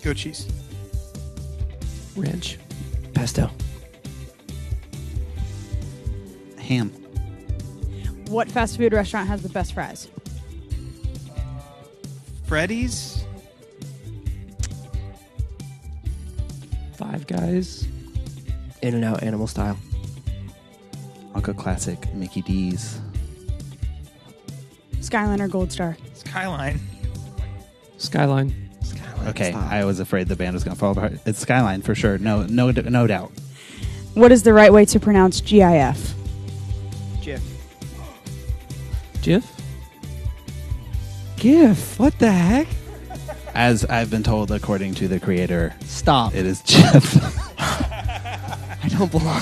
Goat cheese. Ranch. Pesto. Ham. What fast food restaurant has the best fries? Freddy's. Five Guys. In-N-Out animal style. I'll go classic Mickey D's. Skyline or Gold Star? Skyline. Skyline. Okay, Stop. I was afraid the band was going to fall apart. It's Skyline for sure. No doubt. What is the right way to pronounce GIF? Jif. Jif? GIF. What the heck? As I've been told, according to the creator, Stop. it is Jeff. I don't belong.